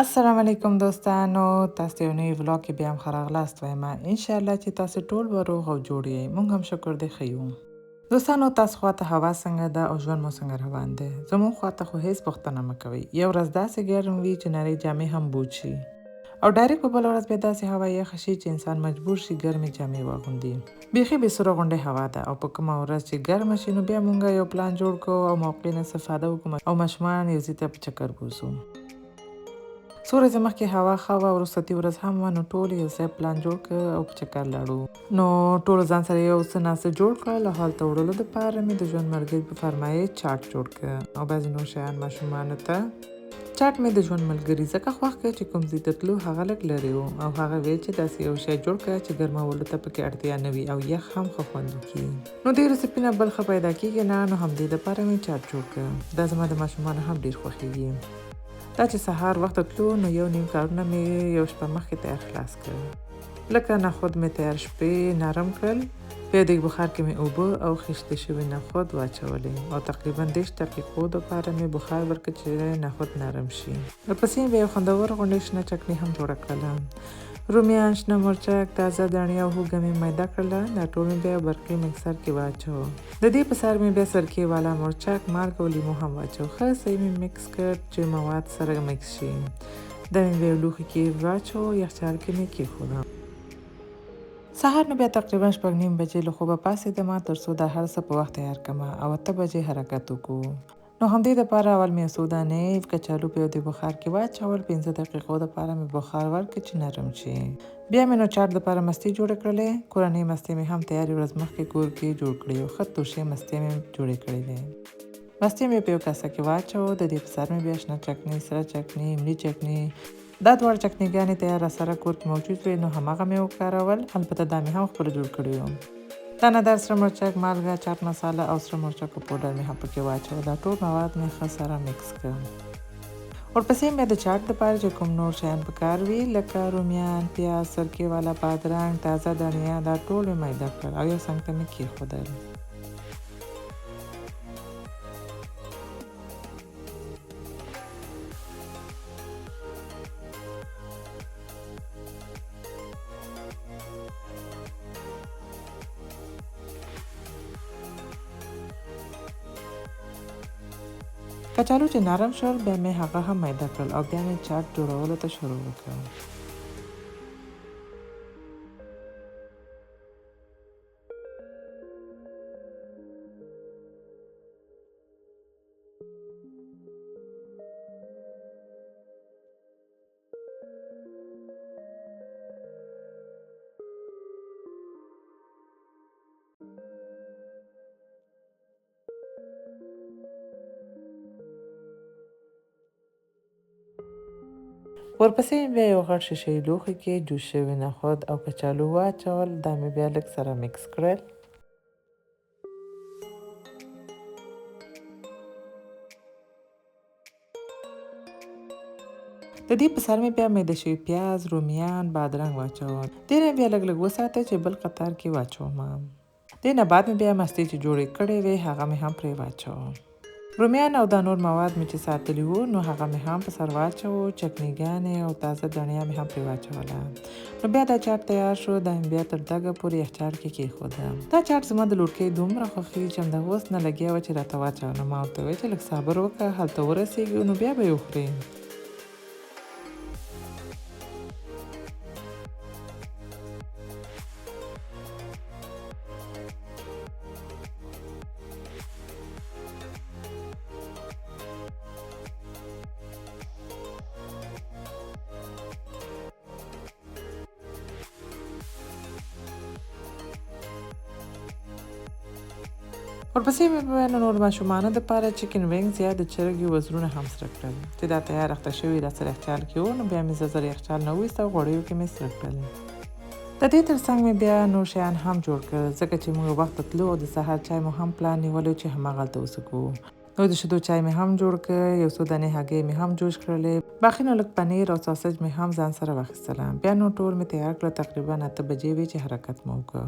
السلام علیکم دوستانو، تاسو ته یو نوی ولاګ کې بیا هم ښه راغلاست وایم. انشاءالله چې تاسو ټول به روغ او جوړ یې. موږ هم شکر دی ښه یو. دوستانو، تاسو خواته هوا څنګه ده او ژوند مو څنګه روان دی؟ زموږ خواته خو هیڅ پوښتنه مه کوئ. یو ورځ داسې ګرم وي چې نرۍ جامې هم بوج شي، او ډایرکټ په بله ورځ بیا داسې هوا یخه شي چې انسان مجبور شي ګرمې جامې واغوندي. بیخي بې سره غونډې هوا ده، او په کومه ورځ چې ګرمه شي نو بیا موږ یو پلان جوړ کړو او موقع نه استفاده وکړو او ماشومان یو ځای ته په چکر بوځو. څو ورځې مخکې هوا ښه وه، وروستۍ ورځ هم وه، نو ټولو یو ځای پلان جوړ کړ او په چکر لاړو. نو ټولو ځان سره یو څه ناست جوړ کړل او هلته وړلو دپاره مې د ژوند ملګري په فرمایش چاټ جوړ کړ او بعضې نور شیان ماشومانو ته. چاټ مې د ژوند ملګري ځکه خوښ کړ چې کوم ځای ته تلو هغه لږ لرې و، او هغه ویل چې داسې یو شی جوړ کړه چې ګرمولو ته پکې اړتیا نه وي او یخ هم ښه خوند وکړي. نو دې رسیپي نه بل ښه پیدا کېږي نه، نو همدې دپاره مې چاټ جوړ کړ. دا زما د ماشومانو هم ډېر خوښېږي. دا چې سهار وخته تلو نو یو نیم کارونه مې یو شپه مخکې تیار خلاص کړل. لکه نخود مې تیار شپې نرم کړل، بیا دیګ بخار کې مې اوبه او خیشتې شوي نخود واچولې او تقریبا 30 دقیقو دپاره مې بخار ورکړ چې نخود نرم شي. ورپسې مې یو خوندور غوندې شنه چکني هم جوړه کړله. رومیان، شنه مرچک، تازه دانې او هوږه مې میده کړله. دا ټول مې بیا برقي مکسر کې واچو. د دې په سر مې بیا سرکې والا مرچک، مالګه او لیمو هم واچو. ښه صحیح مې مکس کړ چې مواد سره مکس شي. دا مې بیا یو لوښي کې واچو، یخچال کې مې کېښودم. سهار نو بیا تقریبا 6:30 بجې له خوبه پاڅېدم تر څو دا هر څه په وخت تیار کړم او 8 بجې حرکت وکړو. نو همدې دپاره اول مې څو دانې کچالو په یو د بخار کې واچول. 15 دقیقو دپاره مې بخار ورکړ چې نرم شي. بیا مې نو چاټ دپاره مستې جوړې کړلې. کورنۍ مستې مې هم تیارې ورځ مخکې کور کې جوړ کړې او ښه ترشې مستې مې جوړې کړې وې. مستې مې په یو کاسه کې واچو. د دې په سر مې بیا شنه چکني، سره چکني، املي چکني، دا دواړه چکنیګانې تیار راسره کور کې موجود وې، نو هماغه مې وکارول. البته دا مې هم خپله جوړ کړي وو. دانه‌دار سره مرچک، مالګه، چاټ مساله او سره مرچکو پوډر مې هم پکې واچول. دا ټول مواد مې ښه سره مکس کړل. ورپسې مې د چاټ دپاره چې کوم نور شیان پکار وي لکه رومیان، پیاز، سرکې والا بادرنګ، تازه دانیا، دا ټول مې میده کړل او یو څنګ ته مې کېښودل. کچالو چې نرم شول بیا مې هغه هم میده کړل او بیا مې چاټ جوړولو ته شروع وکړ. ورپسې بیا یو غټ شیشه‌یي لوښي کې جوش شوي نخود او کچالو واچول. دا مې بیا لږ سره مکس کړل. د دې په سر مې بیا میده شوي پیاز، رومیان، بادرنګ واچول. دې نه بیا لږ لږ وساته چې بل قطار کې واچوم. دې نه بعد مې بیا مستې چې جوړې کړې وې هغه مې هم پرې واچول. رومیان او دا نور مواد مې چې ساتلي وو نو هغه مې هم په سر واچو. چکنیګانې او تازه دانیا مې هم پرې واچوله. نو بیا دا چاټ تیار شو. دا مې بیا تر دګه پورې یخچال کې کېښودم. دا چاټ زما د لوړکۍ دومره خوښېږي چې همدا اوس نه لګیا وه چې راته واچوه. نو ما ورته وویل چې لږ صبر وکړه، هلته ورسېږو نو بیا به یې وخورې. ورپسې مې بیا نور ماشومانو دپاره چکن وینګز یا د چرګې وزرونه هم سره کړل چې دا تیار اخته شوي راسره یخچال کې وو. نو بیا مې زر یخچال نه وویست او غوړیو کې مې سره کړل. د دې تر څنګ مې بیا نور شیان هم جوړ کړل ځکه چې موږ وخته تلو او د سهار چای مو هم پلان نیولو چې هماغلته وڅښو. نو د شیدو چای مې هم جوړ کړ. یو څو دانې هګۍ مې هم جوش کړلې. باقي نو لږ پنیر او ساسج مې هم ځان سره واخیستله. بیا نو ټول مې تیار کړل. تقریبا 8 بجې وې چې حرکت مو وکړ.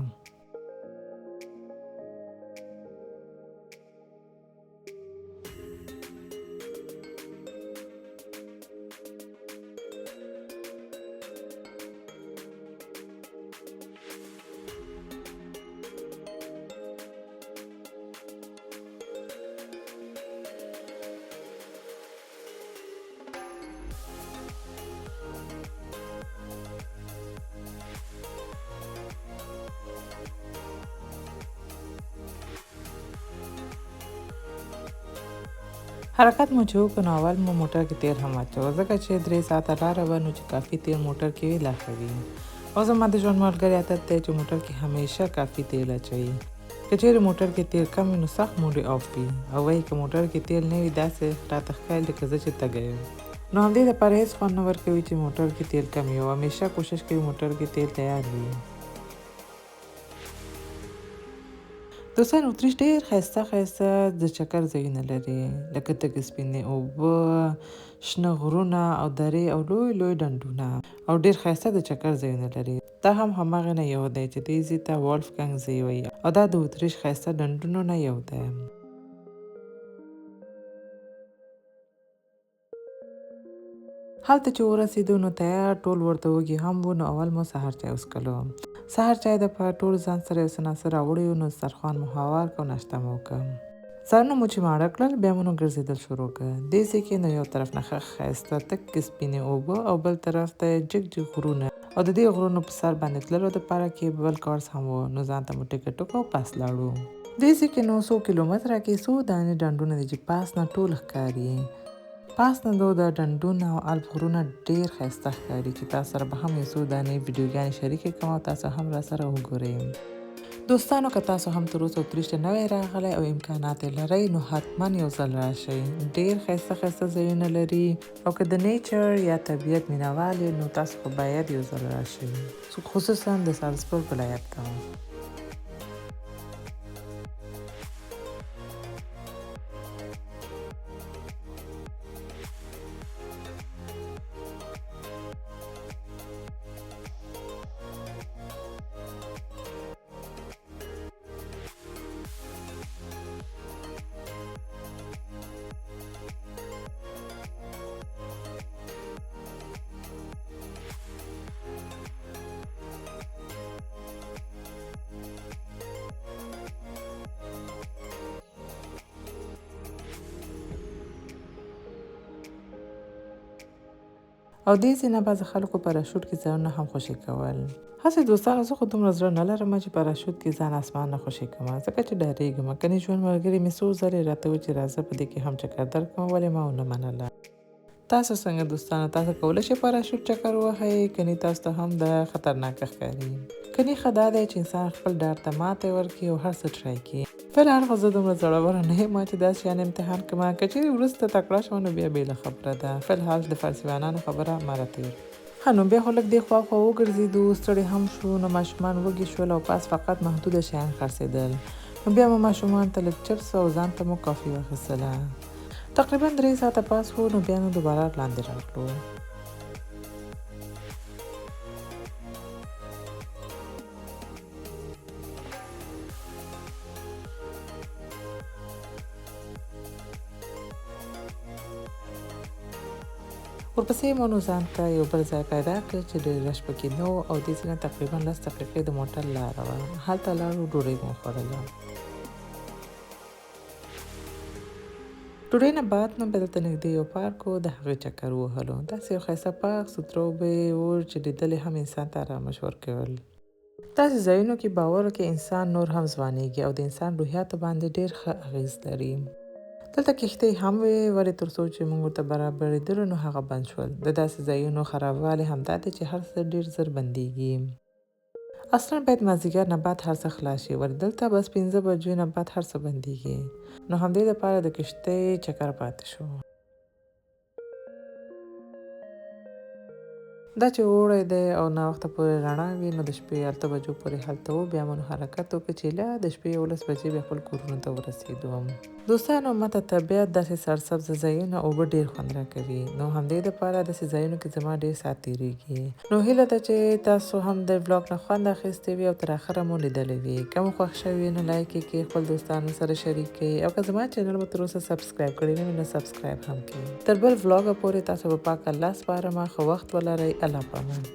حرکت مو چې وکړو نو اول مو موټر کې تیل هم اچوه ځکه چې 3 ساعته لاره به نو چې کافي تیل موټر کې وي لا ښه وي. او زما د ژوند ملګري عادت دی چې موټر کې همیشه کافي تیل اچوي. که چیرې موټر کې تیل کم وي نو سخت موډ یې آف وي او وایي که موټر کې تیل نه وي داسې راته ښکاري لکه زه چې تږی یم. نو همدې دپاره هېڅ خوند نه ورکوي چې موټر کې تیل کم وي او همیشه کوشش کوي موټر کې تیل تیار وي. دوستان اتریش ډېر ښایسته د چکر ځایونه لري لکه تږې سپینې اوبه، شنه غرونه او درې او لوی لوی ډنډونه او ډېر ښایسته د چکر ځایونه لري. دا هم هماغې نه یو دی چې دې ځای ته والفګنګ ځای وایي او دا د اتریش ښایسته ډنډونو نه یو دی. هلته چې ورسېدو نو تیار ټول ورته وږي هم وو نو اول مو سهار چای وڅښلو. سهار چای دپاره ټول ځان سره یو څه ناڅه راوړي وو نو دسترخوان مو هوار کړ او ناشته مو وکړه. سرونه مو چې ماړه کړل بیا مو نو ګرځېدل شروع کړه. دې ځای کې نو یو طرف نه ښه ښایسته تکې سپینې اوبه او بل طرف ته جګ جګ غرونه او د دې غرونو په سر باندې تللو دپاره کیبل کارز هم وو نو ځان ته مو ټکټ وکړ او پاس لاړو. دې ځای کې نو 100 کیلومتره کې څو دانې ډنډونه دي چې پاس نه ټول ښکاري. پاس نه د ډنډونه او الپ غرونه ډېر ښایسته ښکاري چې تاسو سره به هم یو څو دانې ویډیوګانې شریکې کړم او تاسو هم راسره وګورئ. دوستانو که تاسو هم تر اوسه اتریش ته نوی راغلی او امکانات یې لرئ نو حتما یو ځل راشئ. ډېر ښایسته ښایسته ځایونه لري او که د نیچر یا طبیعت مینهوال یې نو تاسو خو باید یو ځل راشئ، خصوصا د سالزبورګ ولایت ته. او دې ځای نه بعضې خلکو پراشوټ کې ځانونه هم خوشي کول. هسې دوستانو زه خو دومره زړه نه لرم چې پراشوټ کې ځان اسمان نه خوشي کړم ځکه چې ډارېږم. کنې ژوند ملګري مې څو ځلې راته وویل چې راځه په دې کې هم چکر درکړم ولې ما ونه منله. تاسو څنګه دوستانو تاسو کولی شئ پراشوټ چکر ووهئ کنې تاسو ته هم د خطرناکه ښکاري؟ کنې ښه دا دی چې انسان خپل ډار ته ماتی ورکړي او هر څه ټرای کړي. فلحال خو زه دومره زړوره نه یم چې داسې شیان امتحان کړم. که چیرې وروسته تکړه شوم نو بیا بېله خبره ده. فلحال د فارسیوانانو خبره ما راتېر ښه نو بیا خو لږ دې خوا خوا وګرځېدو، ستړي هم شو نو ماشومان وږي شول او پاس فقط محدوده شیان خرڅېدل. نو بیا مو ماشومان ته لږ چپس او ځان ته مو کافي واخیستله. تقریبا 3 ساعته پاس وو نو بیا نو دوباره لاندې راغلو. ورپسې مو نو ځان ته یو بل ځای پیدا کړ چې ډېر رش پکې نه و او دې ځای نه تقریبا 10 دقیقې د موټر لاره وه. هلته لاړو ډوډۍ مو خوړله. ډوډۍ نه بعد نو بیا دلته نږدې یو پارک و د هغې چکر ووهلو. داسې یو ښایسته پاک سوتره اوبه یې و چې لیدل یې هم انسان ته ارامش ورکول. داسې ځایونو کې باور کې انسان نور هم ځوانېږي او د انسان روحیاتو باندې ډېر ښه اغېز لري. دلته کښتۍ هم وې ولې تر څو چې موږ ورته برابرېدلو نو هغه بند شول. د داسې ځایونو خرابوالی همدا دی چې هر څه ډېر زر بندېږي. اصلا باید مازدیګر نه بعد هر څه خلاص شي ولې دلته بس 5 بجو نه بعد هر څه بندېږي. نو همدې دپاره د کښتۍ چکر پاتې شو. دا چې اوړی دی او ناوخته پورې رڼا وي نو د شپې 8 بجو پورې هلته وو. بیا مو نو حرکت وکړ چې لا د شپې 11 بجې بیا خپل کورونو ته ورسېدو. دوستانو ماته طبیعت داسې سرسبزه ځایونه اوبه ډېر خوند راکوي نو همدې دپاره داسې ځایونو کې زما ډېر ساعت تېرېږي. نو هیله ده چې تاسو هم د ولاګ نه خوند اخیستی وي او تر اخره مو لیدلی وي. که مو خوښ شوي وي نو لایک یې کړئ، خپل دوستانو سره شریک کړئ او که زما چینل مو تر اوسه سبسکرایب کړی نه وي نو سبسکرایب هم کړئ. تر بل ولاګه پورې تاسو به پاک الله سپارم. ښه وخت ولرئ. الله پامان.